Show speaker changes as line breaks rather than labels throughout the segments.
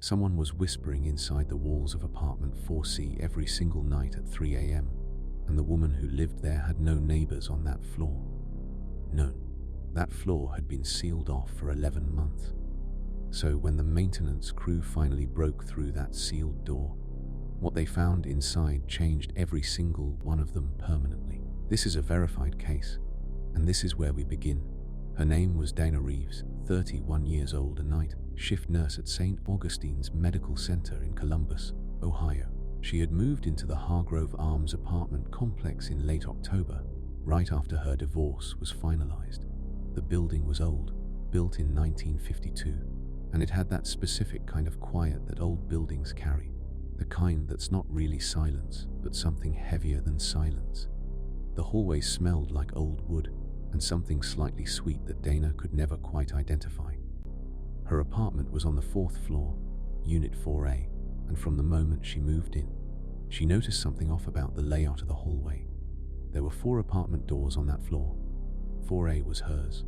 Someone was whispering inside the walls of apartment 4C every single night at 3 a.m., and the woman who lived there had no neighbors on that floor. No, that floor had been sealed off for 11 months. So when the maintenance crew finally broke through that sealed door, what they found inside changed every single one of them permanently. This is a verified case, and this is where we begin. Her name was Dana Reeves, 31 years old, a night shift nurse at St. Augustine's Medical Center in Columbus, Ohio. She had moved into the Hargrove Arms apartment complex in late October, right after her divorce was finalized. The building was old, built in 1952, and it had that specific kind of quiet that old buildings carry, the kind that's not really silence, but something heavier than silence. The hallway smelled like old wood, and something slightly sweet that Dana could never quite identify. Her apartment was on the 4th floor, Unit 4A, and from the moment she moved in, she noticed something off about the layout of the hallway. There were 4 apartment doors on that floor. 4A was hers.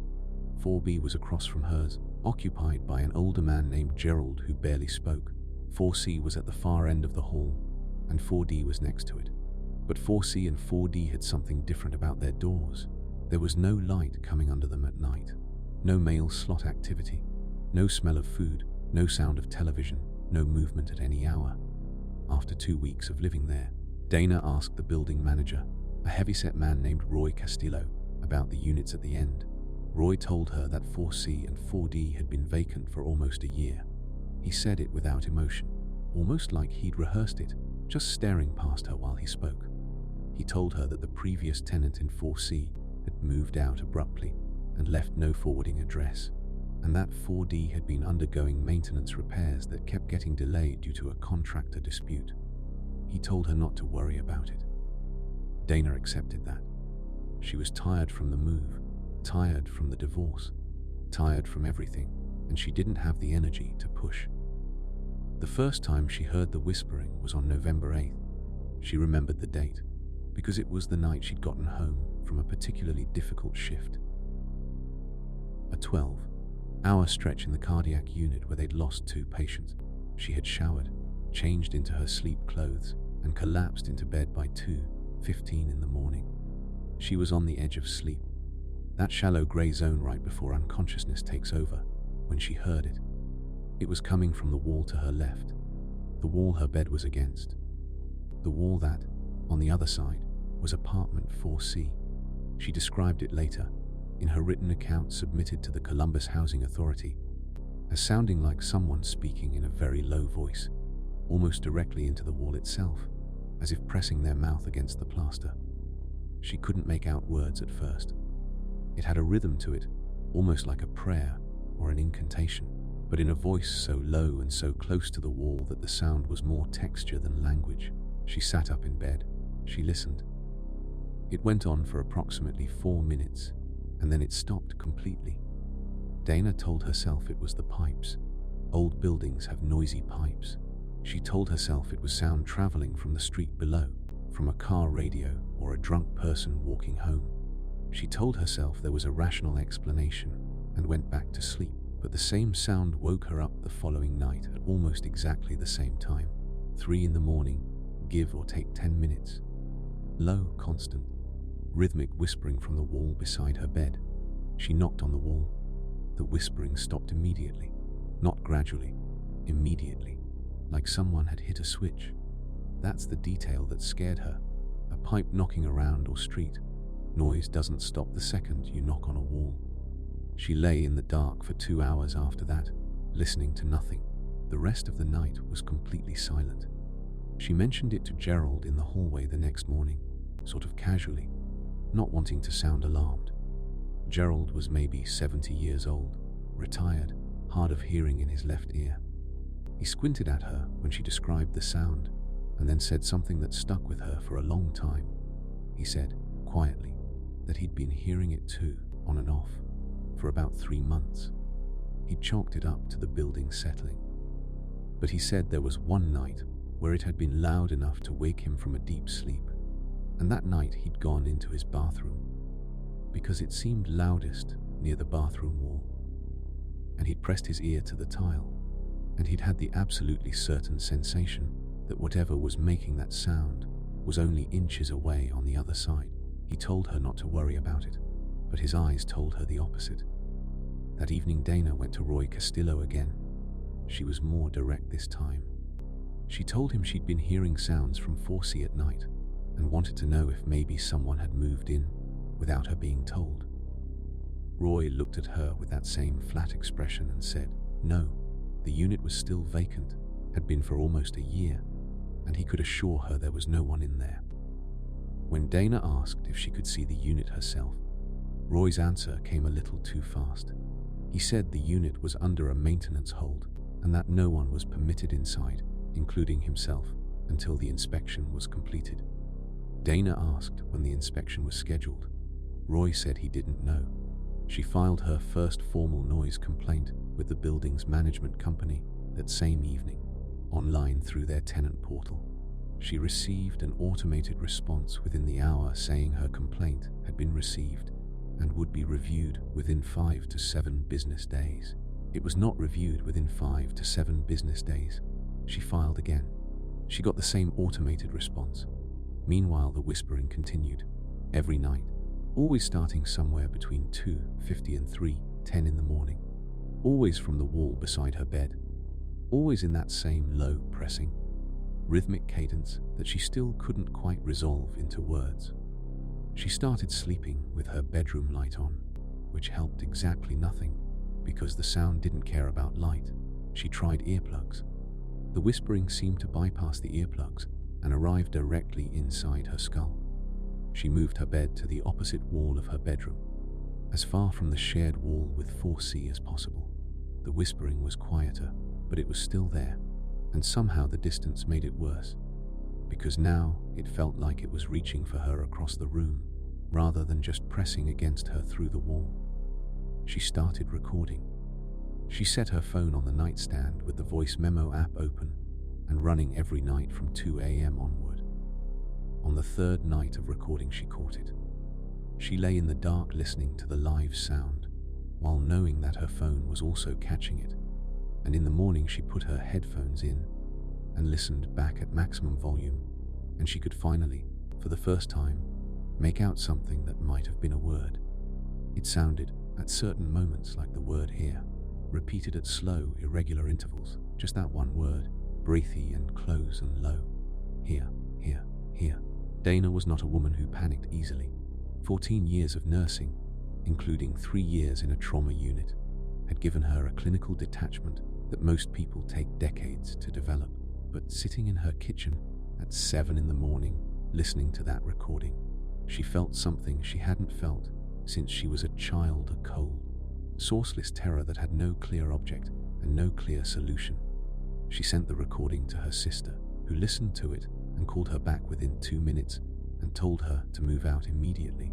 4B was across from hers, occupied by an older man named Gerald who barely spoke. 4C was at the far end of the hall, and 4D was next to it. But 4C and 4D had something different about their doors. There was no light coming under them at night, no mail slot activity, no smell of food, no sound of television, no movement at any hour. After 2 weeks of living there, Dana asked the building manager, a heavyset man named Roy Castillo, about the units at the end. Roy told her that 4C and 4D had been vacant for almost a year. He said it without emotion, almost like he'd rehearsed it, just staring past her while he spoke. He told her that the previous tenant in 4C had moved out abruptly and left no forwarding address, and that 4D had been undergoing maintenance repairs that kept getting delayed due to a contractor dispute. He told her not to worry about it. Dana accepted that. She was tired from the move, tired from the divorce, tired from everything, and she didn't have the energy to push. The first time she heard the whispering was on November 8th. She remembered the date, because it was the night she'd gotten home from a particularly difficult shift. A 12-hour stretch in the cardiac unit where they'd lost 2 patients. She had showered, changed into her sleep clothes, and collapsed into bed by 2:15 in the morning. She was on the edge of sleep, that shallow grey zone right before unconsciousness takes over, when she heard it. It was coming from the wall to her left, the wall her bed was against. The wall that, on the other side, was apartment 4C. She described it later, in her written account submitted to the Columbus Housing Authority, as sounding like someone speaking in a very low voice, almost directly into the wall itself, as if pressing their mouth against the plaster. She couldn't make out words at first. It had a rhythm to it, almost like a prayer or an incantation, but in a voice so low and so close to the wall that the sound was more texture than language. She sat up in bed. She listened. It went on for approximately 4 minutes, and then it stopped completely. Dana told herself it was the pipes. Old buildings have noisy pipes. She told herself it was sound traveling from the street below, from a car radio or a drunk person walking home. She told herself there was a rational explanation and went back to sleep, but the same sound woke her up the following night at almost exactly the same time. 3 in the morning, give or take 10 minutes. Low, constant, rhythmic whispering from the wall beside her bed. She knocked on the wall. The whispering stopped immediately, not gradually, immediately, like someone had hit a switch. That's the detail that scared her. A pipe knocking around or street. Noise doesn't stop the second you knock on a wall. She lay in the dark for 2 hours after that, listening to nothing. The rest of the night was completely silent. She mentioned it to Gerald in the hallway the next morning, sort of casually, not wanting to sound alarmed. Gerald was maybe 70 years old, retired, hard of hearing in his left ear. He squinted at her when she described the sound, and then said something that stuck with her for a long time. He said, quietly, that he'd been hearing it too, on and off, for about 3 months. He chalked it up to the building settling. But he said there was one night where it had been loud enough to wake him from a deep sleep, and that night he'd gone into his bathroom, because it seemed loudest near the bathroom wall, and he'd pressed his ear to the tile, and he'd had the absolutely certain sensation that whatever was making that sound was only inches away on the other side. He told her not to worry about it, but his eyes told her the opposite. That evening, Dana went to Roy Castillo again. She was more direct this time. She told him she'd been hearing sounds from 4C at night and wanted to know if maybe someone had moved in without her being told. Roy looked at her with that same flat expression and said, no, the unit was still vacant, had been for almost a year, and he could assure her there was no one in there. When Dana asked if she could see the unit herself, Roy's answer came a little too fast. He said the unit was under a maintenance hold and that no one was permitted inside, including himself, until the inspection was completed. Dana asked when the inspection was scheduled. Roy said he didn't know. She filed her first formal noise complaint with the building's management company that same evening, online through their tenant portal. She received an automated response within the hour saying her complaint had been received and would be reviewed within 5 to 7 business days. It was not reviewed within 5 to 7 business days. She filed again. She got the same automated response. Meanwhile, the whispering continued. Every night, always starting somewhere between 2:50 and 3:10 in the morning. Always from the wall beside her bed. Always in that same low, pressing, rhythmic cadence that she still couldn't quite resolve into words. She started sleeping with her bedroom light on, which helped exactly nothing because the sound didn't care about light. She tried earplugs. The whispering seemed to bypass the earplugs and arrive directly inside her skull. She moved her bed to the opposite wall of her bedroom, as far from the shared wall with 4C as possible. The whispering was quieter, but it was still there, and somehow the distance made it worse, because now it felt like it was reaching for her across the room, rather than just pressing against her through the wall. She started recording. She set her phone on the nightstand with the voice memo app open and running every night from 2 a.m. onward. On the third night of recording, she caught it. She lay in the dark listening to the live sound, while knowing that her phone was also catching it, and in the morning she put her headphones in and listened back at maximum volume, and she could finally, for the first time, make out something that might have been a word. It sounded, at certain moments, like the word here, repeated at slow, irregular intervals, just that one word, breathy and close and low. Here, here, here. Dana was not a woman who panicked easily. 14 years of nursing, including 3 years in a trauma unit, had given her a clinical detachment that most people take decades to develop. But sitting in her kitchen at 7 in the morning, listening to that recording, she felt something she hadn't felt since she was a child, a cold, sourceless terror that had no clear object and no clear solution. She sent the recording to her sister, who listened to it and called her back within 2 minutes and told her to move out immediately.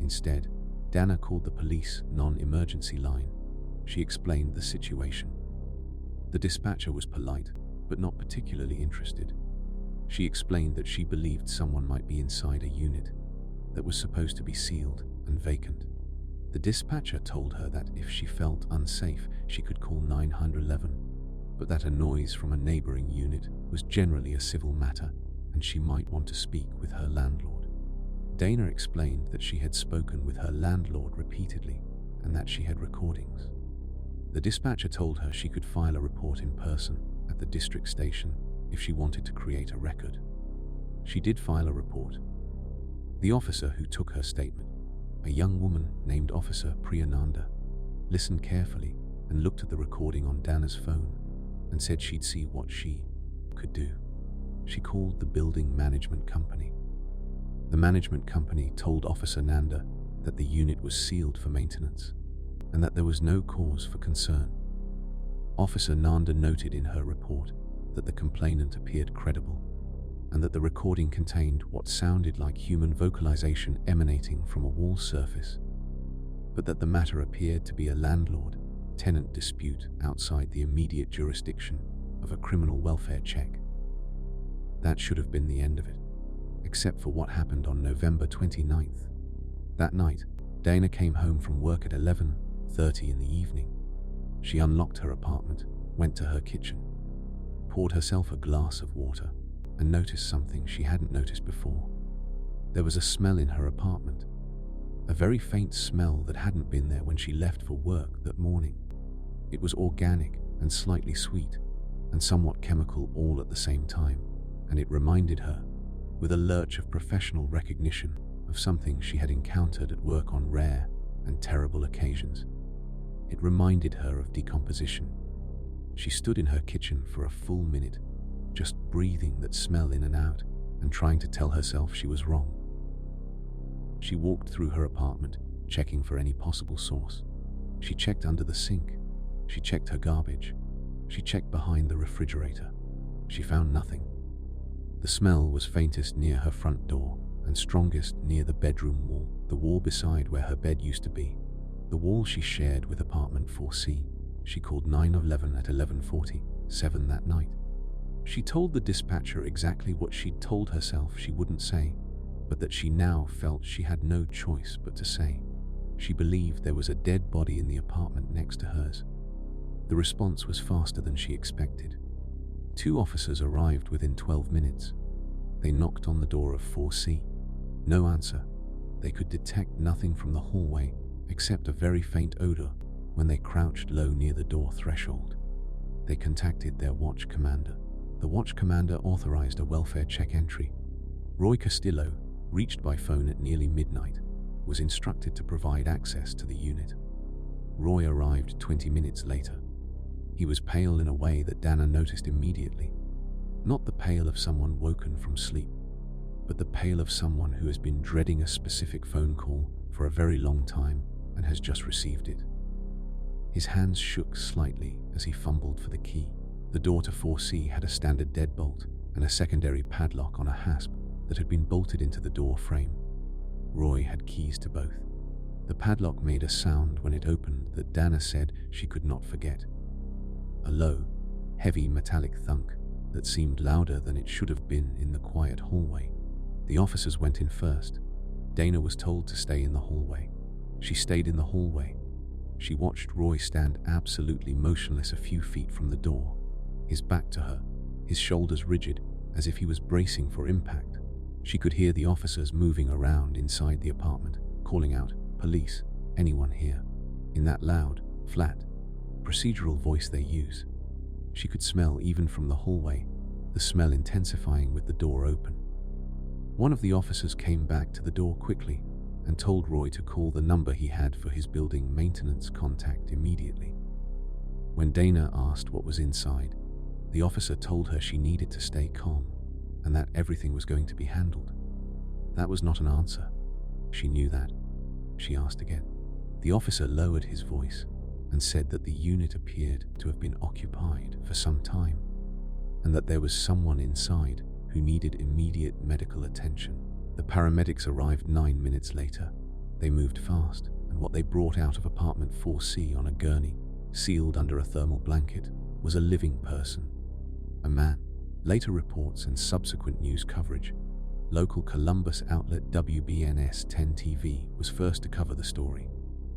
Instead, Dana called the police non-emergency line. She explained the situation. The dispatcher was polite, but not particularly interested. She explained that she believed someone might be inside a unit that was supposed to be sealed and vacant. The dispatcher told her that if she felt unsafe, she could call 911, but that a noise from a neighboring unit was generally a civil matter and she might want to speak with her landlord. Dana explained that she had spoken with her landlord repeatedly and that she had recordings. The dispatcher told her she could file a report in person at the district station if she wanted to create a record. She did file a report. The officer who took her statement, a young woman named Officer Priyananda, listened carefully and looked at the recording on Dana's phone and said she'd see what she could do. She called the building management company. The management company told Officer Nanda that the unit was sealed for maintenance and that there was no cause for concern. Officer Nanda noted in her report that the complainant appeared credible and that the recording contained what sounded like human vocalization emanating from a wall surface, but that the matter appeared to be a landlord-tenant dispute outside the immediate jurisdiction of a criminal welfare check. That should have been the end of it, except for what happened on November 29th. That night, Dana came home from work at 11:30 in the evening. She unlocked her apartment, went to her kitchen, poured herself a glass of water, and noticed something she hadn't noticed before. There was a smell in her apartment, a very faint smell that hadn't been there when she left for work that morning. It was organic and slightly sweet, and somewhat chemical all at the same time, and it reminded her, with a lurch of professional recognition, of something she had encountered at work on rare and terrible occasions. It reminded her of decomposition. She stood in her kitchen for a full minute, just breathing that smell in and out and trying to tell herself she was wrong. She walked through her apartment, checking for any possible source. She checked under the sink. She checked her garbage. She checked behind the refrigerator. She found nothing. The smell was faintest near her front door and strongest near the bedroom wall, the wall beside where her bed used to be, the wall she shared with apartment 4C. She called 911 at 11:47 that night. She told the dispatcher exactly what she'd told herself she wouldn't say, but that she now felt she had no choice but to say. She believed there was a dead body in the apartment next to hers. The response was faster than she expected. 2 officers arrived within 12 minutes. They knocked on the door of 4C. No answer. They could detect nothing from the hallway except a very faint odor when they crouched low near the door threshold. They contacted their watch commander. The watch commander authorized a welfare check entry. Roy Castillo, reached by phone at nearly midnight, was instructed to provide access to the unit. Roy arrived 20 minutes later. He was pale in a way that Dana noticed immediately. Not the pale of someone woken from sleep, but the pale of someone who has been dreading a specific phone call for a very long time and has just received it. His hands shook slightly as he fumbled for the key. The door to 4C had a standard deadbolt and a secondary padlock on a hasp that had been bolted into the door frame. Roy had keys to both. The padlock made a sound when it opened that Dana said she could not forget. A low, heavy metallic thunk that seemed louder than it should have been in the quiet hallway. The officers went in first. Dana was told to stay in the hallway. She stayed in the hallway. She watched Roy stand absolutely motionless a few feet from the door, his back to her, his shoulders rigid as if he was bracing for impact. She could hear the officers moving around inside the apartment, calling out, "Police, anyone here?" in that loud, flat, procedural voice they use. She could smell even from the hallway, the smell intensifying with the door open. One of the officers came back to the door quickly and told Roy to call the number he had for his building maintenance contact immediately. When Dana asked what was inside, the officer told her she needed to stay calm and that everything was going to be handled. That was not an answer. She knew that. She asked again. The officer lowered his voice and said that the unit appeared to have been occupied for some time and that there was someone inside who needed immediate medical attention. The paramedics arrived 9 minutes later. They moved fast, and what they brought out of apartment 4C on a gurney, sealed under a thermal blanket, was a living person, a man. Later reports and subsequent news coverage, local Columbus outlet WBNS 10 TV was first to cover the story,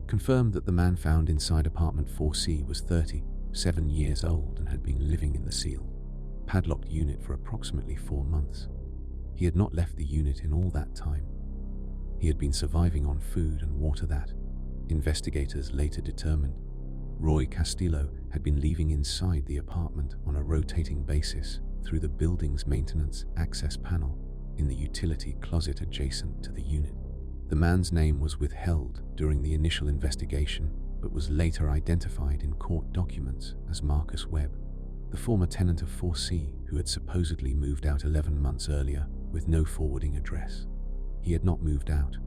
confirmed that the man found inside apartment 4C was 37 years old and had been living in the sealed, padlocked unit for approximately 4 months. He had not left the unit in all that time. He had been surviving on food and water that, investigators later determined, Roy Castillo had been leaving inside the apartment on a rotating basis through the building's maintenance access panel in the utility closet adjacent to the unit. The man's name was withheld during the initial investigation, but was later identified in court documents as Marcus Webb, the former tenant of 4C who had supposedly moved out 11 months earlier with no forwarding address. He had not moved out.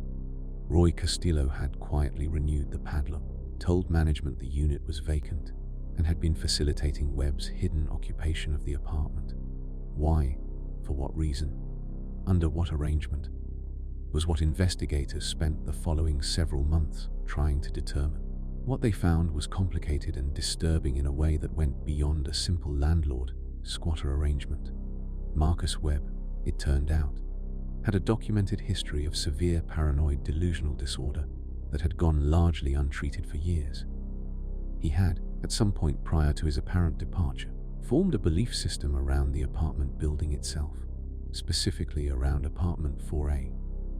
Roy Castillo had quietly renewed the padlock, told management the unit was vacant, and had been facilitating Webb's hidden occupation of the apartment. Why? For what reason? Under what arrangement? Was what investigators spent the following several months trying to determine. What they found was complicated and disturbing in a way that went beyond a simple landlord-squatter arrangement. Marcus Webb, it turned out, had a documented history of severe paranoid delusional disorder that had gone largely untreated for years. He had, at some point prior to his apparent departure, formed a belief system around the apartment building itself, specifically around apartment 4A,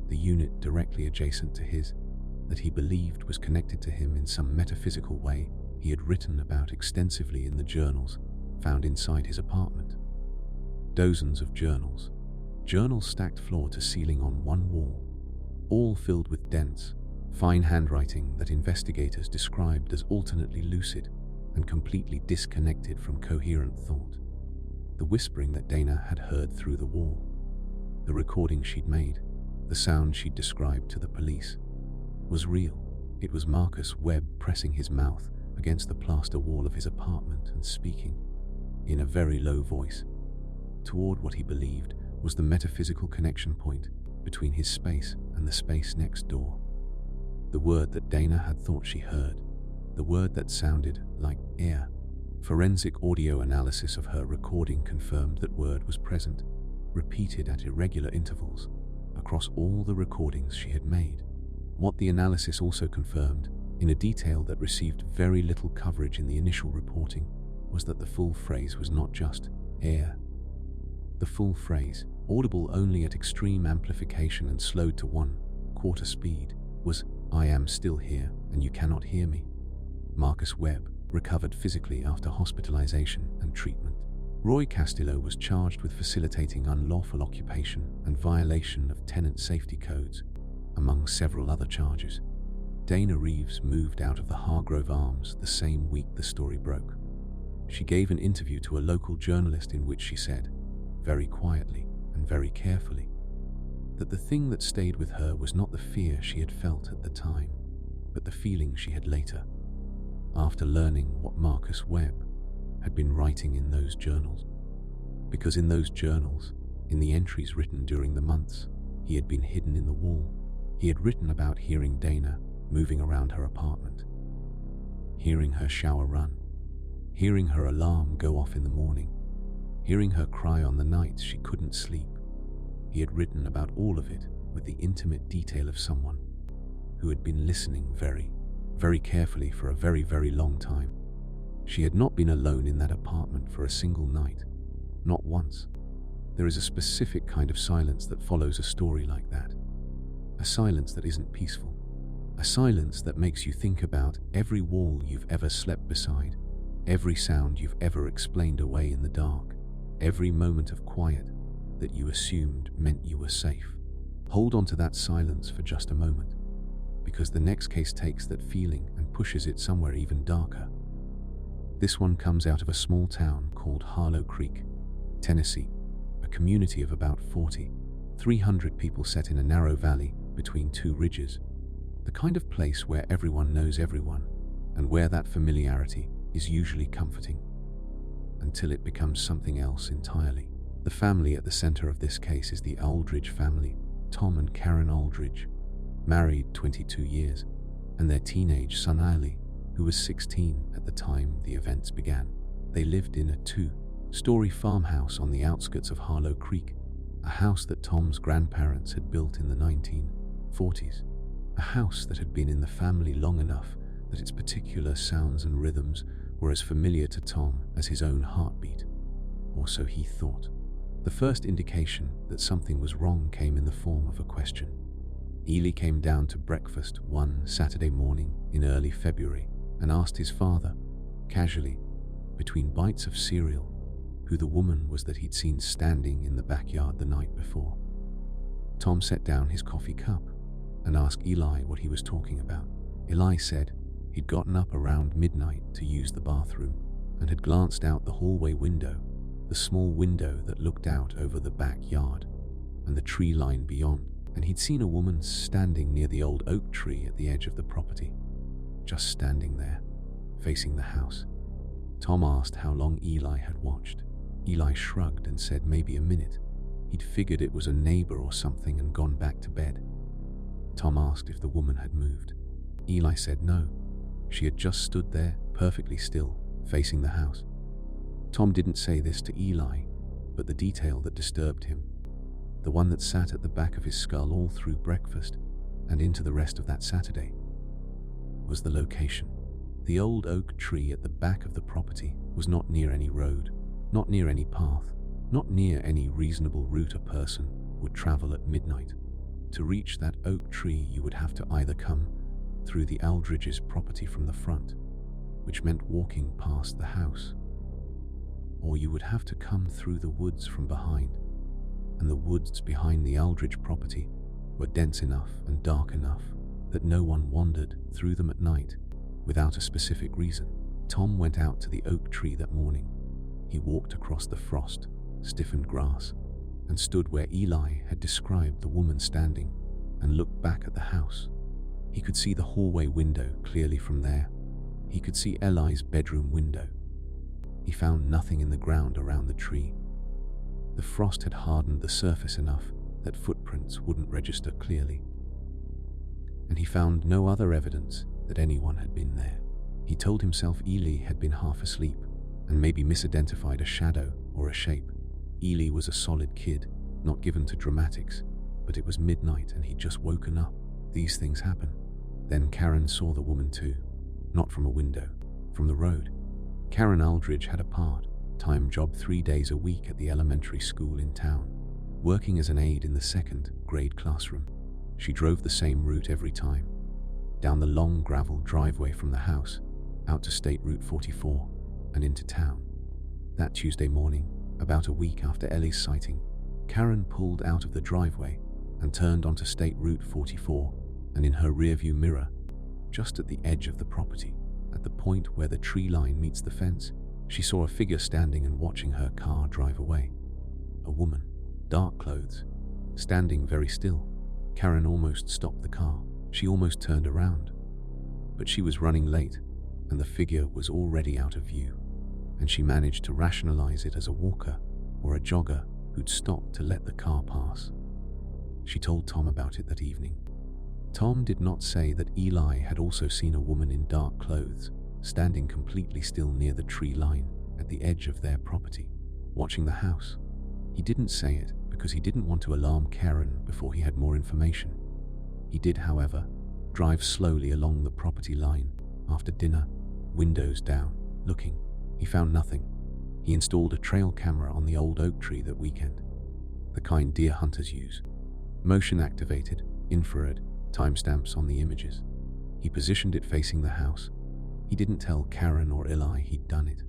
the unit directly adjacent to his, that he believed was connected to him in some metaphysical way he had written about extensively in the journals found inside his apartment. Dozens of journals stacked floor to ceiling on one wall, all filled with dense, fine handwriting that investigators described as alternately lucid and completely disconnected from coherent thought. The whispering that Dana had heard through the wall, the recording she'd made, the sound she'd described to the police, was real. It was Marcus Webb pressing his mouth against the plaster wall of his apartment and speaking, in a very low voice, toward what he believed was the metaphysical connection point between his space and the space next door. The word that Dana had thought she heard, the word that sounded like air. Forensic audio analysis of her recording confirmed that word was present, repeated at irregular intervals, across all the recordings she had made. What the analysis also confirmed, in a detail that received very little coverage in the initial reporting, was that the full phrase was not just air. The full phrase, audible only at extreme amplification and slowed to 1/4 speed, was "I am still here and you cannot hear me." Marcus Webb recovered physically after hospitalization and treatment. Roy Castillo was charged with facilitating unlawful occupation and violation of tenant safety codes, among several other charges. Dana Reeves moved out of the Hargrove Arms the same week the story broke. She gave an interview to a local journalist in which she said, very quietly and very carefully, that the thing that stayed with her was not the fear she had felt at the time, but the feeling she had later, after learning what Marcus Webb had been writing in those journals. Because in those journals, in the entries written during the months he had been hidden in the wall, he had written about hearing Dana moving around her apartment, hearing her shower run, hearing her alarm go off in the morning, hearing her cry on the nights she couldn't sleep. He had written about all of it with the intimate detail of someone who had been listening very, very carefully for a very, very long time. She had not been alone in that apartment for a single night, not once. There is a specific kind of silence that follows a story like that. A silence that isn't peaceful. A silence that makes you think about every wall you've ever slept beside, every sound you've ever explained away in the dark, every moment of quiet that you assumed meant you were safe. Hold on to that silence for just a moment, because the next case takes that feeling and pushes it somewhere even darker. This one comes out of a small town called Harlow Creek, Tennessee, a community of about 300 people set in a narrow valley between two ridges, the kind of place where everyone knows everyone and where that familiarity is usually comforting, until it becomes something else entirely. The family at the center of this case is the Aldridge family, Tom and Karen Aldridge, married 22 years, and their teenage son Ali, who was 16 at the time the events began. They lived in a 2-story farmhouse on the outskirts of Harlow Creek, a house that Tom's grandparents had built in the 1940s, a house that had been in the family long enough that its particular sounds and rhythms were as familiar to Tom as his own heartbeat, or so he thought. The first indication that something was wrong came in the form of a question. Ely came down to breakfast one Saturday morning in early February and asked his father, casually, between bites of cereal, who the woman was that he'd seen standing in the backyard the night before. Tom set down his coffee cup and asked Eli what he was talking about. Eli said he'd gotten up around midnight to use the bathroom and had glanced out the hallway window, the small window that looked out over the backyard and the tree line beyond, and he'd seen a woman standing near the old oak tree at the edge of the property, just standing there, facing the house. Tom asked how long Eli had watched. Eli shrugged and said maybe a minute. He'd figured it was a neighbor or something and gone back to bed. Tom asked if the woman had moved. Eli said no. She had just stood there, perfectly still, facing the house. Tom didn't say this to Eli, but the detail that disturbed him, the one that sat at the back of his skull all through breakfast and into the rest of that Saturday, was the location. The old oak tree at the back of the property was not near any road, not near any path, not near any reasonable route a person would travel at midnight. To reach that oak tree, you would have to either come through the Aldridge's property from the front, which meant walking past the house, or you would have to come through the woods from behind, and the woods behind the Aldridge property were dense enough and dark enough that no one wandered through them at night without a specific reason. Tom went out to the oak tree that morning. He walked across the frost, stiffened grass, and stood where Eli had described the woman standing, and looked back at the house. He could see the hallway window clearly from there. He could see Eli's bedroom window. He found nothing in the ground around the tree. The frost had hardened the surface enough that footprints wouldn't register clearly, and he found no other evidence that anyone had been there. He told himself Eli had been half asleep and maybe misidentified a shadow or a shape. Eli was a solid kid, not given to dramatics, but it was midnight and he'd just woken up. These things happen. Then Karen saw the woman too, not from a window, from the road. Karen Aldridge had a part-time job 3 days a week at the elementary school in town, working as an aide in the second grade classroom. She drove the same route every time, down the long gravel driveway from the house, out to State Route 44, and into town. That Tuesday morning, about a week after Ellie's sighting, Karen pulled out of the driveway and turned onto State Route 44, and in her rearview mirror, just at the edge of the property, at the point where the tree line meets the fence, she saw a figure standing and watching her car drive away. A woman, dark clothes, standing very still. Karen almost stopped the car. She almost turned around. But she was running late, and the figure was already out of view, and she managed to rationalize it as a walker or a jogger who'd stopped to let the car pass. She told Tom about it that evening. Tom did not say that Eli had also seen a woman in dark clothes, standing completely still near the tree line at the edge of their property, watching the house. He didn't say it because he didn't want to alarm Karen before he had more information. He did, however, drive slowly along the property line after dinner, windows down, looking. He found nothing. He installed a trail camera on the old oak tree that weekend, the kind deer hunters use. Motion-activated, infrared, timestamps on the images. He positioned it facing the house. He didn't tell Karen or Eli he'd done it.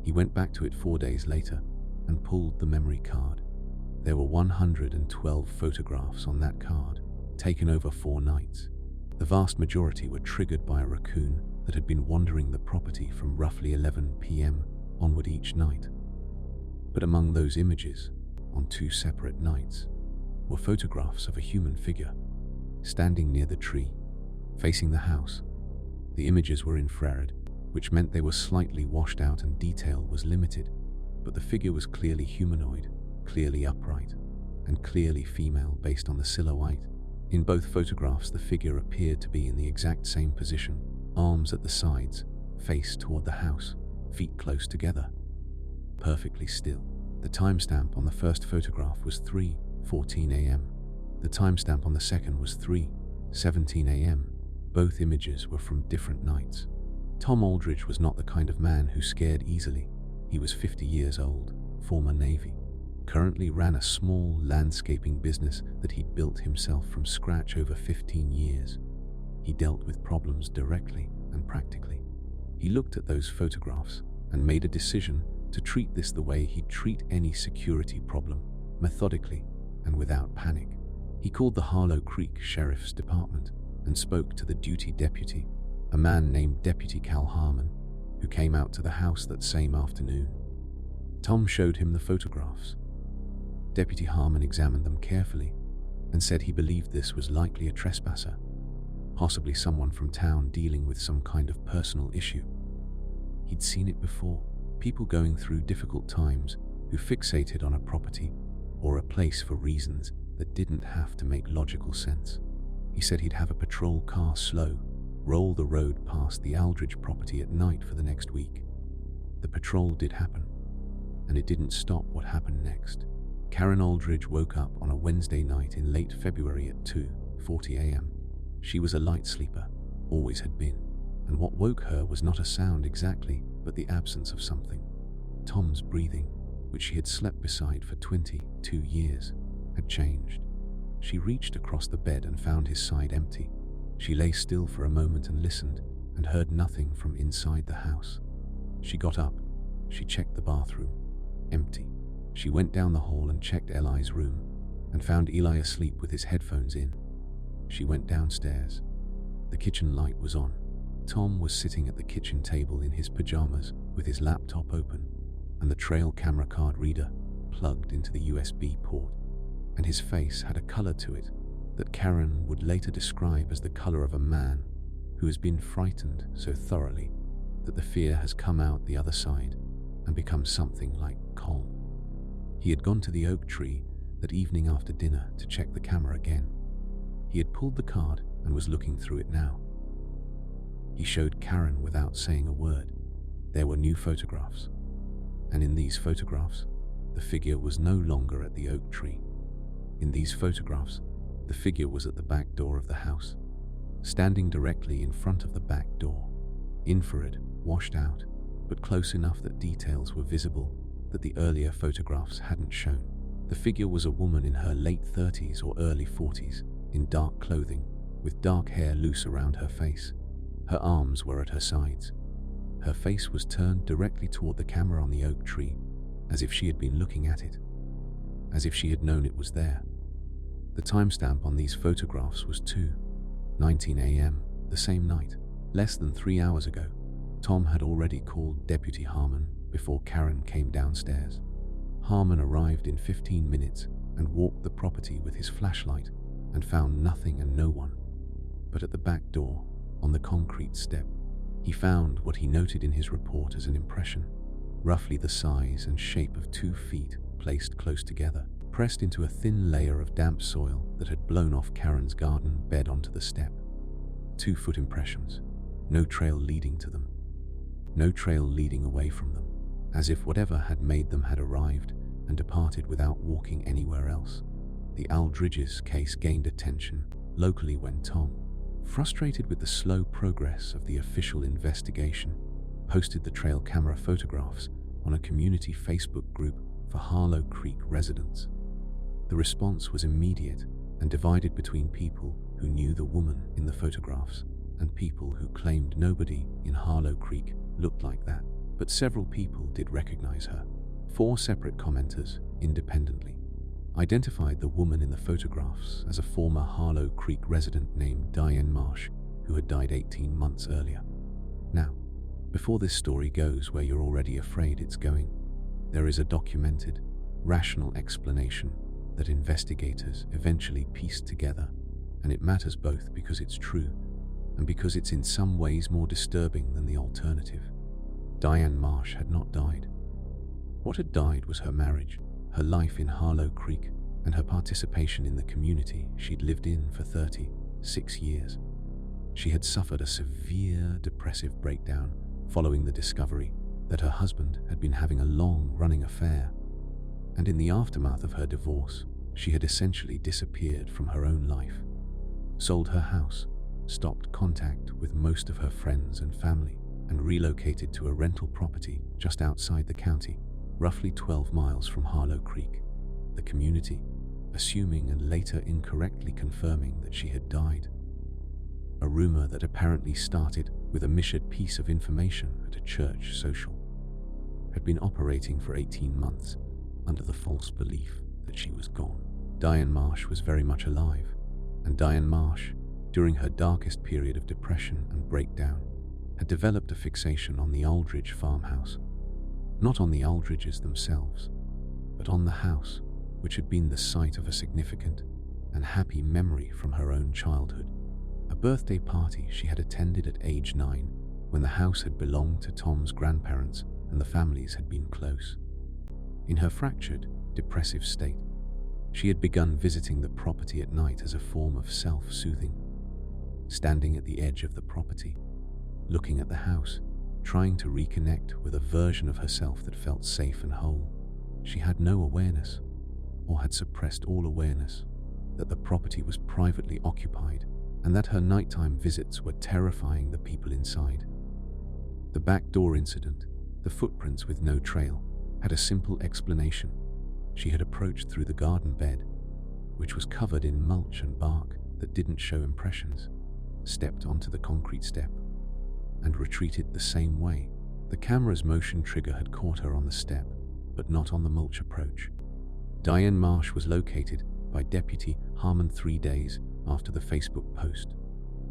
He went back to it 4 days later and pulled the memory card. There were 112 photographs on that card, taken over 4 nights. The vast majority were triggered by a raccoon that had been wandering the property from roughly 11 p.m. onward each night. But among those images, on 2 separate nights, were photographs of a human figure, standing near the tree, facing the house. The images were infrared, which meant they were slightly washed out and detail was limited, but the figure was clearly humanoid, clearly upright, and clearly female based on the silhouette. In both photographs, the figure appeared to be in the exact same position, arms at the sides, face toward the house, feet close together, perfectly still. The timestamp on the first photograph was 3:14 a.m. The timestamp on the second was 3:17 a.m. Both images were from different nights. Tom Aldridge was not the kind of man who scared easily. He was 50 years old, former Navy, currently ran a small landscaping business that he'd built himself from scratch over 15 years. He dealt with problems directly and practically. He looked at those photographs and made a decision to treat this the way he'd treat any security problem, methodically and without panic. He called the Harlow Creek Sheriff's Department and spoke to the duty deputy, a man named Deputy Cal Harmon, who came out to the house that same afternoon. Tom showed him the photographs. Deputy Harmon examined them carefully and said he believed this was likely a trespasser, possibly someone from town dealing with some kind of personal issue. He'd seen it before, people going through difficult times who fixated on a property or a place for reasons that didn't have to make logical sense. He said he'd have a patrol car slow roll the road past the Aldridge property at night for the next week. The patrol did happen, and it didn't stop what happened next. Karen Aldridge woke up on a Wednesday night in late February at 2:40 a.m. She was a light sleeper, always had been. and what woke her was not a sound exactly, but the absence of something. Tom's breathing, which she had slept beside for 22 years, had changed. She reached across the bed and found his side empty. She lay still for a moment and listened, and heard nothing from inside the house. She got up. She checked the bathroom. Empty. She went down the hall and checked Eli's room, and found Eli asleep with his headphones in. She went downstairs. The kitchen light was on. Tom was sitting at the kitchen table in his pajamas with his laptop open and the trail camera card reader plugged into the USB port, and his face had a color to it that Karen would later describe as the color of a man who has been frightened so thoroughly that the fear has come out the other side and become something like calm. He had gone to the oak tree that evening after dinner to check the camera again. He had pulled the card and was looking through it now. He showed Karen without saying a word. There were new photographs, and in these photographs, the figure was no longer at the oak tree. In these photographs, the figure was at the back door of the house, standing directly in front of the back door. Infrared, washed out, but close enough that details were visible that the earlier photographs hadn't shown. The figure was a woman in her late 30s or early 40s, in dark clothing, with dark hair loose around her face. Her arms were at her sides. Her face was turned directly toward the camera on the oak tree, as if she had been looking at it, as if she had known it was there. The timestamp on these photographs was 2:19 a.m. the same night. Less than 3 hours ago, Tom had already called Deputy Harmon before Karen came downstairs. Harmon arrived in 15 minutes and walked the property with his flashlight and found nothing and no one. But at the back door, on the concrete step, he found what he noted in his report as an impression, roughly the size and shape of 2 feet placed close together, pressed into a thin layer of damp soil that had blown off Karen's garden bed onto the step. 2-foot impressions, no trail leading to them, no trail leading away from them, as if whatever had made them had arrived and departed without walking anywhere else. The Aldridge's case gained attention locally when Tom, frustrated with the slow progress of the official investigation, posted the trail camera photographs on a community Facebook group for Harlow Creek residents. The response was immediate and divided between people who knew the woman in the photographs and people who claimed nobody in Harlow Creek looked like that, but several people did recognize her. 4 separate commenters, independently, identified the woman in the photographs as a former Harlow Creek resident named Diane Marsh, who had died 18 months earlier. Now, before this story goes where you're already afraid it's going, there is a documented, rational explanation that investigators eventually pieced together, and it matters both because it's true and because it's in some ways more disturbing than the alternative. Diane Marsh had not died. What had died was her marriage, her life in Harlow Creek, and her participation in the community she'd lived in for 36 years. She had suffered a severe depressive breakdown following the discovery that her husband had been having a long-running affair, and in the aftermath of her divorce, she had essentially disappeared from her own life, sold her house, stopped contact with most of her friends and family, and relocated to a rental property just outside the county, roughly 12 miles from Harlow Creek. The community, assuming and later incorrectly confirming that she had died. A rumor that apparently started with a misheard piece of information at a church social, had been operating for 18 months under the false belief that she was gone. Diane Marsh was very much alive, and Diane Marsh, during her darkest period of depression and breakdown, had developed a fixation on the Aldridge farmhouse. Not on the Aldridges themselves, but on the house, which had been the site of a significant and happy memory from her own childhood. A birthday party she had attended at age 9 when the house had belonged to Tom's grandparents and the families had been close. In her fractured, depressive state, she had begun visiting the property at night as a form of self-soothing, standing at the edge of the property, looking at the house, trying to reconnect with a version of herself that felt safe and whole. She had no awareness, or had suppressed all awareness, that the property was privately occupied and that her nighttime visits were terrifying the people inside. The back door incident, the footprints with no trail, had a simple explanation. She had approached through the garden bed, which was covered in mulch and bark that didn't show impressions, stepped onto the concrete step, and retreated the same way. The camera's motion trigger had caught her on the step, but not on the mulch approach. Diane Marsh was located by Deputy Harmon 3 days after the Facebook post.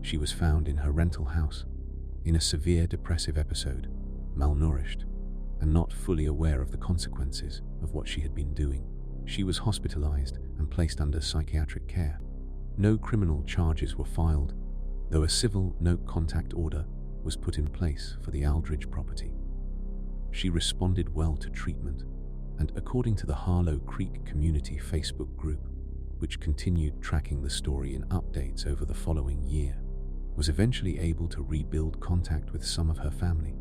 She was found in her rental house, in a severe depressive episode, malnourished, and not fully aware of the consequences of what she had been doing. She was hospitalized and placed under psychiatric care. No criminal charges were filed, though a civil no-contact order was put in place for the Aldridge property. She responded well to treatment, and according to the Harlow Creek Community Facebook group, which continued tracking the story in updates over the following year, was eventually able to rebuild contact with some of her family.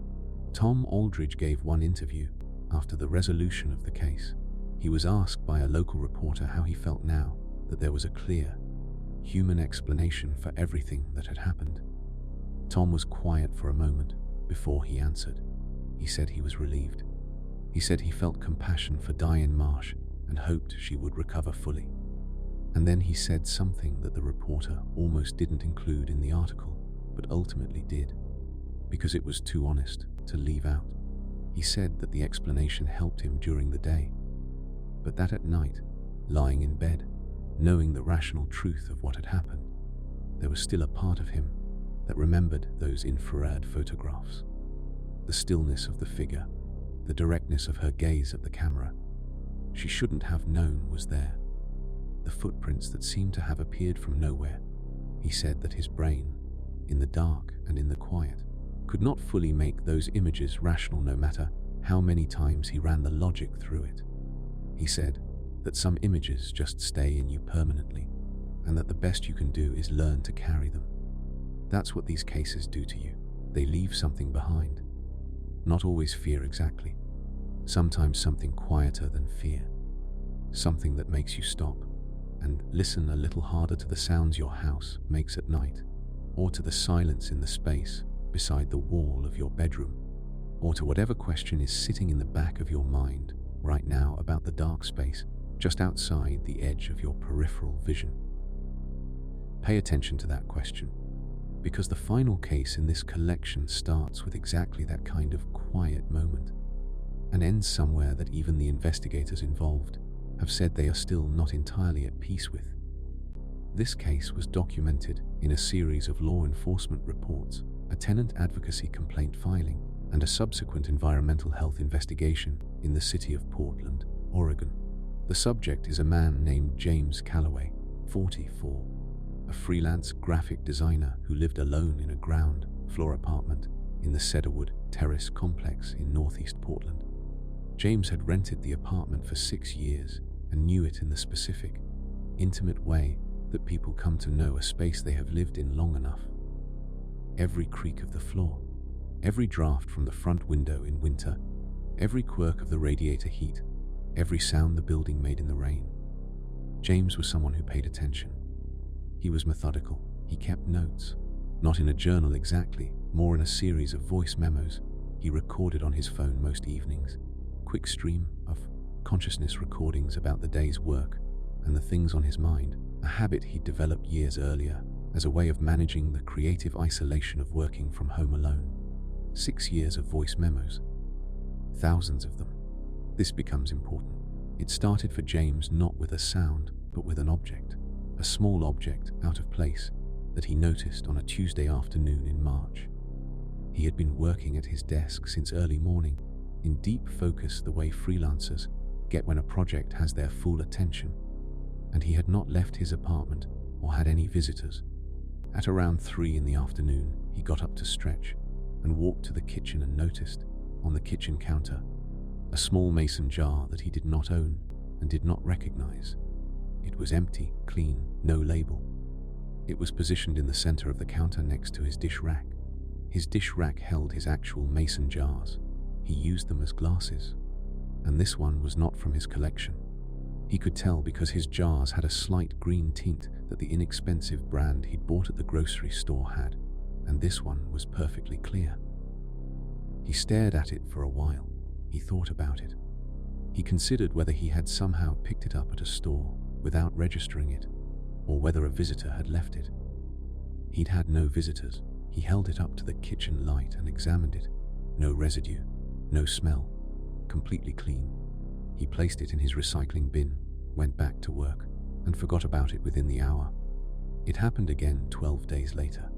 Tom Aldridge gave one interview after the resolution of the case. He was asked by a local reporter how he felt now that there was a clear, human explanation for everything that had happened. Tom was quiet for a moment before he answered. He said he was relieved. He said he felt compassion for Diane Marsh and hoped she would recover fully. And then he said something that the reporter almost didn't include in the article, but ultimately did, because it was too honest to leave out. He said that the explanation helped him during the day, but that at night, lying in bed, knowing the rational truth of what had happened, there was still a part of him that remembered those infrared photographs. The stillness of the figure, the directness of her gaze at the camera. She shouldn't have known was there. The footprints that seemed to have appeared from nowhere. He said that his brain, in the dark and in the quiet, could not fully make those images rational no matter how many times he ran the logic through it. He said that some images just stay in you permanently, and that the best you can do is learn to carry them. That's what these cases do to you. They leave something behind. Not always fear exactly. Sometimes something quieter than fear. Something that makes you stop and listen a little harder to the sounds your house makes at night, or to the silence in the space beside the wall of your bedroom, or to whatever question is sitting in the back of your mind right now about the dark space just outside the edge of your peripheral vision. Pay attention to that question, because the final case in this collection starts with exactly that kind of quiet moment, and ends somewhere that even the investigators involved have said they are still not entirely at peace with. This case was documented in a series of law enforcement reports, a tenant advocacy complaint filing, and a subsequent environmental health investigation in the city of Portland, Oregon. The subject is a man named James Calloway, 44, a freelance graphic designer who lived alone in a ground floor apartment in the Cedarwood Terrace complex in northeast Portland. James had rented the apartment for 6 years and knew it in the specific, intimate way that people come to know a space they have lived in long enough. Every creak of the floor, every draft from the front window in winter, every quirk of the radiator heat, every sound the building made in the rain. James was someone who paid attention. He was methodical. He kept notes, not in a journal exactly, more in a series of voice memos he recorded on his phone most evenings. Quick stream of consciousness recordings about the day's work and the things on his mind, a habit he'd developed years earlier as a way of managing the creative isolation of working from home alone. 6 years of voice memos. Thousands of them. This becomes important. It started for James not with a sound, but with an object. A small object out of place that he noticed on a Tuesday afternoon in March. He had been working at his desk since early morning, in deep focus the way freelancers get when a project has their full attention, and he had not left his apartment or had any visitors. At around 3 in the afternoon, he got up to stretch and walked to the kitchen and noticed, on the kitchen counter, a small mason jar that he did not own and did not recognize. It was empty, clean, no label. It was positioned in the center of the counter next to his dish rack. His dish rack held his actual mason jars. He used them as glasses, and this one was not from his collection. He could tell because his jars had a slight green tint that the inexpensive brand he'd bought at the grocery store had, and this one was perfectly clear. He stared at it for a while. He thought about it. He considered whether he had somehow picked it up at a store without registering it, or whether a visitor had left it. He'd had no visitors. He held it up to the kitchen light and examined it. No residue, no smell, completely clean. He placed it in his recycling bin, went back to work, and forgot about it within the hour. It happened again 12 days later.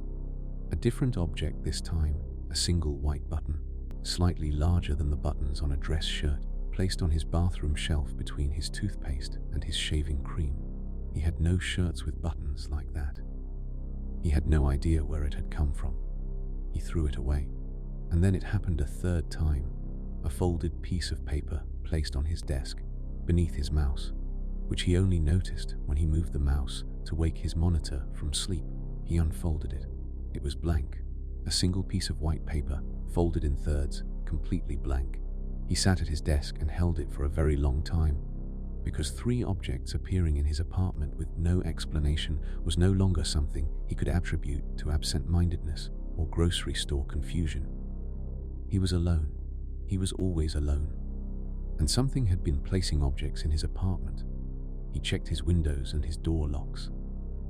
A different object this time, a single white button, slightly larger than the buttons on a dress shirt, placed on his bathroom shelf between his toothpaste and his shaving cream. He had no shirts with buttons like that. He had no idea where it had come from. He threw it away. And then it happened a third time, a folded piece of paper placed on his desk, beneath his mouse, which he only noticed when he moved the mouse to wake his monitor from sleep. He unfolded it. It was blank, a single piece of white paper, folded in thirds, completely blank. He sat at his desk and held it for a very long time, because 3 objects appearing in his apartment with no explanation was no longer something he could attribute to absent-mindedness or grocery store confusion. He was alone. He was always alone. And something had been placing objects in his apartment. He checked his windows and his door locks.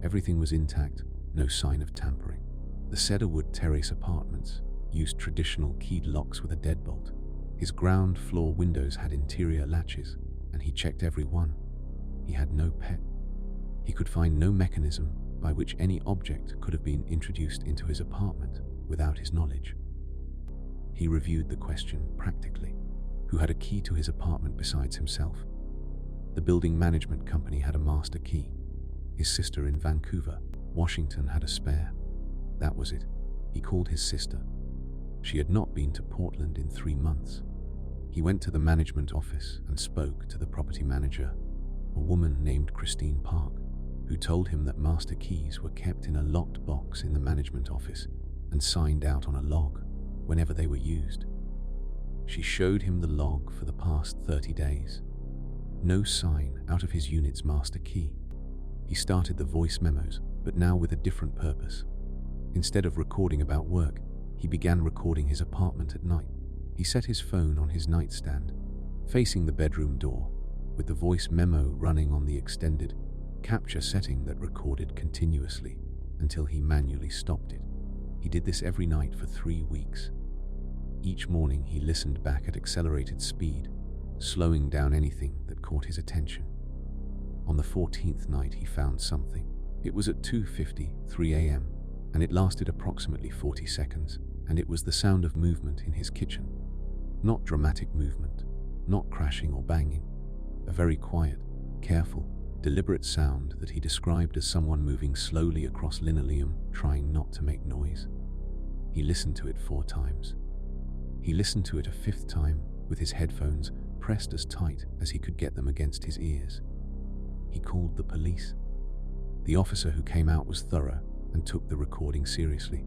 Everything was intact, no sign of tampering. The cedarwood terrace apartments used traditional keyed locks with a deadbolt. His ground floor windows had interior latches, and he checked every one. He had no pet. He could find no mechanism by which any object could have been introduced into his apartment without his knowledge. He reviewed the question practically. Who had a key to his apartment besides himself? The building management company had a master key. His sister in Vancouver, Washington, had a spare. That was it. He called his sister. She had not been to Portland in 3 months. He went to the management office and spoke to the property manager, a woman named Christine Park, who told him that master keys were kept in a locked box in the management office and signed out on a log whenever they were used. She showed him the log for the past 30 days. No sign out of his unit's master key. He started the voice memos, but now with a different purpose. Instead of recording about work, he began recording his apartment at night. He set his phone on his nightstand, facing the bedroom door, with the voice memo running on the extended capture setting that recorded continuously until he manually stopped it. He did this every night for 3 weeks. Each morning he listened back at accelerated speed, slowing down anything that caught his attention. On the 14th night he found something. It was at 2:53 a.m. and it lasted approximately 40 seconds, and it was the sound of movement in his kitchen. Not dramatic movement, not crashing or banging. A very quiet, careful, deliberate sound that he described as someone moving slowly across linoleum, trying not to make noise. He listened to it 4 times. He listened to it a 5th time with his headphones pressed as tight as he could get them against his ears. He called the police. The officer who came out was thorough and took the recording seriously.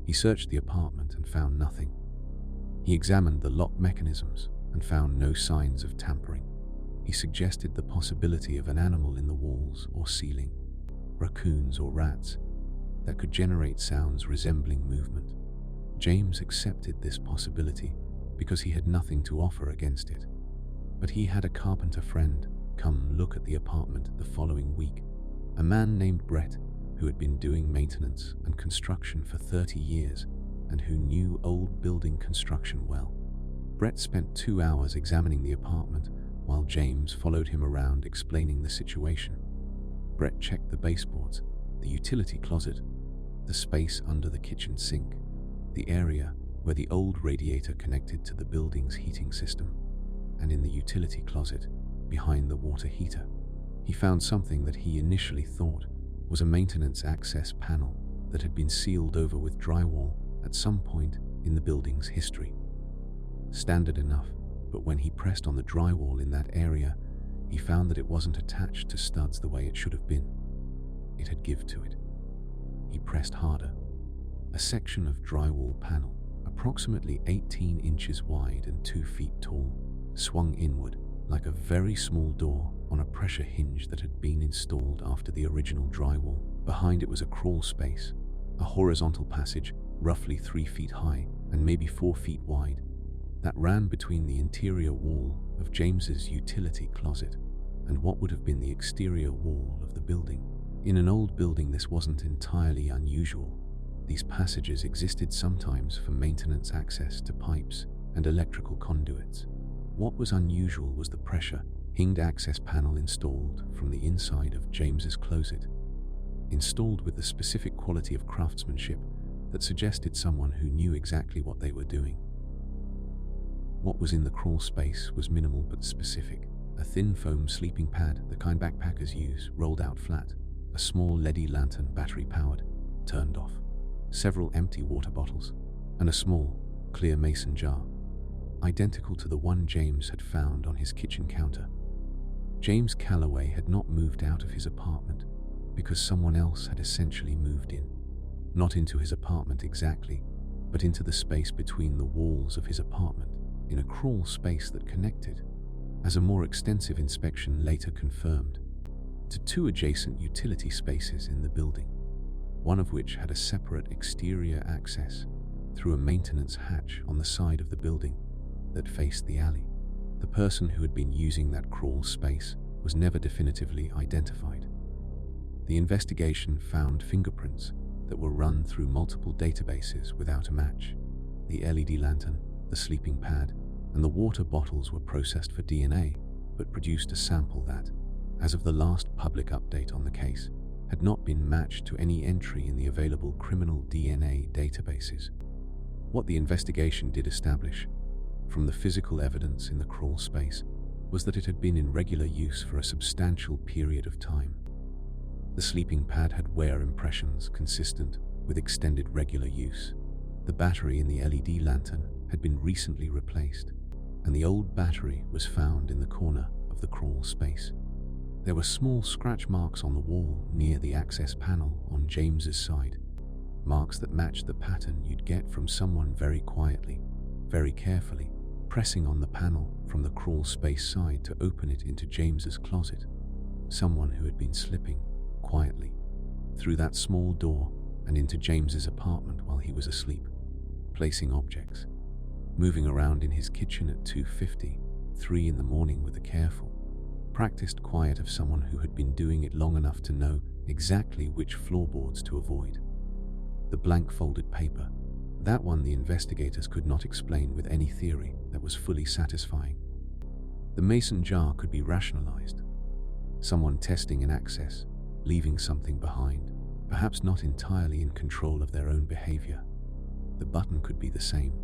He searched the apartment and found nothing. He examined the lock mechanisms and found no signs of tampering. He suggested the possibility of an animal in the walls or ceiling, raccoons or rats, that could generate sounds resembling movement. James accepted this possibility because he had nothing to offer against it. But he had a carpenter friend come look at the apartment the following week, a man named Brett, who had been doing maintenance and construction for 30 years and who knew old building construction well. Brett spent 2 hours examining the apartment while James followed him around explaining the situation. Brett checked the baseboards, the utility closet, the space under the kitchen sink, the area where the old radiator connected to the building's heating system, and in the utility closet, behind the water heater, he found something that he initially thought was a maintenance access panel that had been sealed over with drywall at some point in the building's history. Standard enough, but when he pressed on the drywall in that area, he found that it wasn't attached to studs the way it should have been. It had give to it. He pressed harder. A section of drywall panel, approximately 18 inches wide and 2 feet tall, swung inward like a very small door on a pressure hinge that had been installed after the original drywall. Behind it was a crawl space, a horizontal passage roughly 3 feet high and maybe 4 feet wide that ran between the interior wall of James's utility closet and what would have been the exterior wall of the building. In an old building, this wasn't entirely unusual. These passages existed sometimes for maintenance access to pipes and electrical conduits. What was unusual was the pressure hinged access panel installed from the inside of James's closet, installed with the specific quality of craftsmanship that suggested someone who knew exactly what they were doing. What was in the crawl space was minimal but specific. A thin foam sleeping pad, the kind backpackers use, rolled out flat. A small LED lantern, battery-powered, turned off. Several empty water bottles, and a small, clear mason jar, identical to the one James had found on his kitchen counter. James Calloway had not moved out of his apartment because someone else had essentially moved in. Not into his apartment exactly, but into the space between the walls of his apartment, in a crawl space that connected, as a more extensive inspection later confirmed, to 2 adjacent utility spaces in the building, one of which had a separate exterior access through a maintenance hatch on the side of the building that faced the alley. The person who had been using that crawl space was never definitively identified. The investigation found fingerprints that were run through multiple databases without a match. The LED lantern, the sleeping pad, and the water bottles were processed for DNA, but produced a sample that, as of the last public update on the case, had not been matched to any entry in the available criminal DNA databases. What the investigation did establish, from the physical evidence in the crawl space, was that it had been in regular use for a substantial period of time. The sleeping pad had wear impressions consistent with extended regular use. The battery in the LED lantern had been recently replaced, and the old battery was found in the corner of the crawl space. There were small scratch marks on the wall near the access panel on James's side, marks that matched the pattern you'd get from someone very quietly, very carefully, pressing on the panel from the crawl space side to open it into James's closet. Someone who had been slipping quietly through that small door and into James's apartment while he was asleep, placing objects, moving around in his kitchen at 2:53 in the morning with a careful, practiced quiet of someone who had been doing it long enough to know exactly which floorboards to avoid. The blank folded paper, that one the investigators could not explain with any theory that was fully satisfying. The mason jar could be rationalized. Someone testing an access, leaving something behind, perhaps not entirely in control of their own behavior. The button could be the same,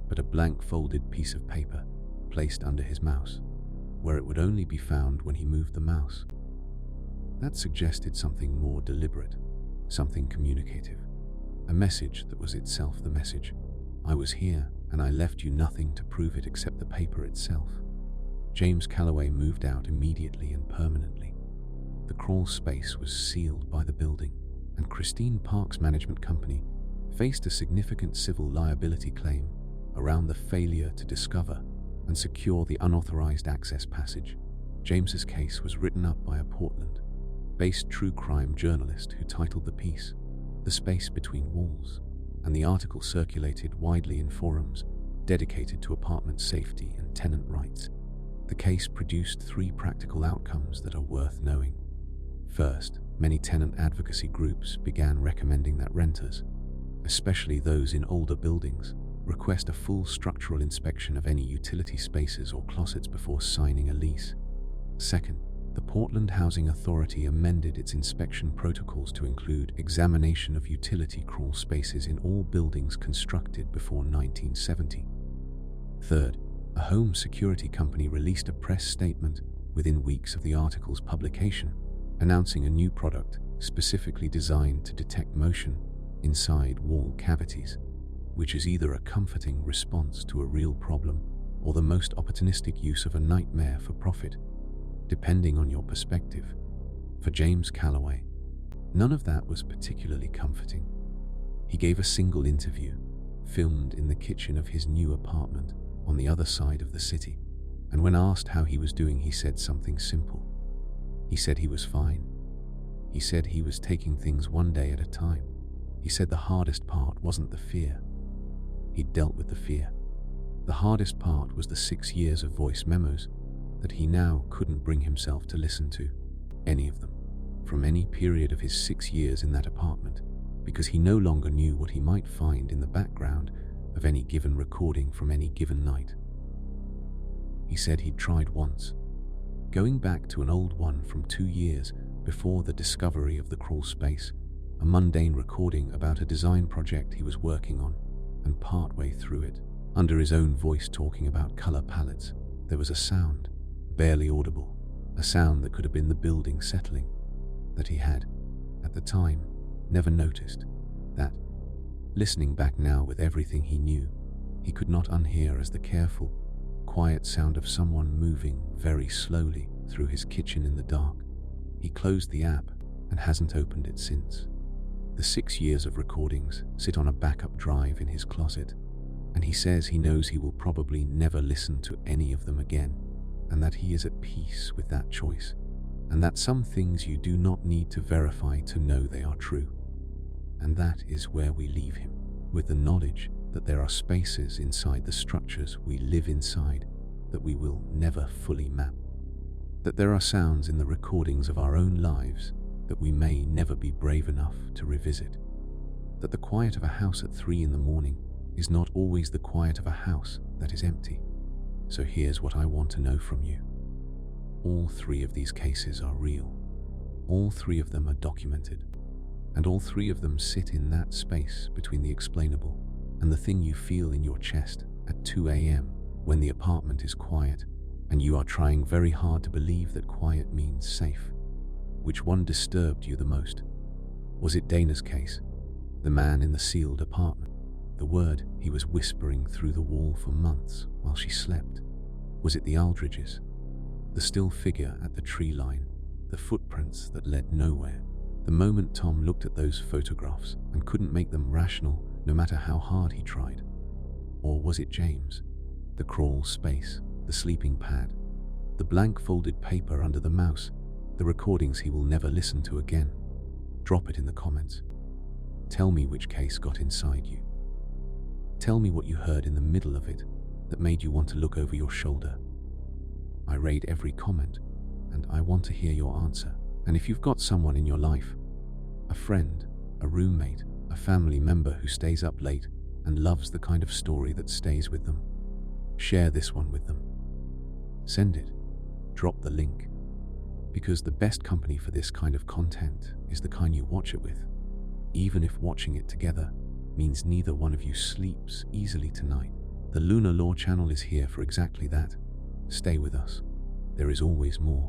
but a blank folded piece of paper placed under his mouse, where it would only be found when he moved the mouse. That suggested something more deliberate, something communicative, a message that was itself the message. I was here, and I left you nothing to prove it except the paper itself. James Calloway moved out immediately and permanently. The crawl space was sealed by the building, and Christine Park's management company faced a significant civil liability claim around the failure to discover and secure the unauthorized access passage. James's case was written up by a Portland-based true crime journalist who titled the piece "The Space Between Walls," and the article circulated widely in forums dedicated to apartment safety and tenant rights. The case produced 3 practical outcomes that are worth knowing. First, many tenant advocacy groups began recommending that renters, especially those in older buildings, request a full structural inspection of any utility spaces or closets before signing a lease. Second, the Portland Housing Authority amended its inspection protocols to include examination of utility crawl spaces in all buildings constructed before 1970. Third, a home security company released a press statement within weeks of the article's publication, announcing a new product specifically designed to detect motion inside wall cavities, which is either a comforting response to a real problem or the most opportunistic use of a nightmare for profit, depending on your perspective. For James Calloway, none of that was particularly comforting. He gave a single interview, filmed in the kitchen of his new apartment on the other side of the city, and when asked how he was doing, he said something simple: He said he was fine. He said he was taking things one day at a time. He said the hardest part wasn't the fear. He'd dealt with the fear. The hardest part was the 6 years of voice memos that he now couldn't bring himself to listen to, any of them, from any period of his 6 years in that apartment, because he no longer knew what he might find in the background of any given recording from any given night. He said he'd tried once, going back to an old one from 2 years before the discovery of the crawl space, a mundane recording about a design project he was working on, and partway through it, under his own voice talking about color palettes, there was a sound, barely audible, a sound that could have been the building settling, that he had, at the time, never noticed, that, listening back now with everything he knew, he could not unhear as the careful, quiet sound of someone moving very slowly through his kitchen in the dark. He closed the app and hasn't opened it since. The 6 years of recordings sit on a backup drive in his closet, and he says he knows he will probably never listen to any of them again, and that he is at peace with that choice, and that some things you do not need to verify to know they are true. And that is where we leave him, with the knowledge that there are spaces inside the structures we live inside that we will never fully map, that there are sounds in the recordings of our own lives that we may never be brave enough to revisit, that the quiet of a house at 3 in the morning is not always the quiet of a house that is empty. So here's what I want to know from you. All 3 of these cases are real. All 3 of them are documented. And all 3 of them sit in that space between the explainable and the thing you feel in your chest at 2 a.m. when the apartment is quiet and you are trying very hard to believe that quiet means safe. Which one disturbed you the most? Was it Dana's case, the man in the sealed apartment, the word he was whispering through the wall for months while she slept? Was it the Aldridges, the still figure at the tree line, the footprints that led nowhere, the moment Tom looked at those photographs and couldn't make them rational no matter how hard he tried? Or was it James, the crawl space, the sleeping pad, the blank folded paper under the mouse, the recordings he will never listen to again? Drop it in the comments. Tell me which case got inside you. Tell me what you heard in the middle of it that made you want to look over your shoulder. I read every comment, and I want to hear your answer. And if you've got someone in your life, a friend, a roommate, a family member who stays up late and loves the kind of story that stays with them, share this one with them. Send it. Drop the link. Because the best company for this kind of content is the kind you watch it with, even if watching it together means neither one of you sleeps easily tonight. The Lunar Lore channel is here for exactly that. Stay with us. There is always more.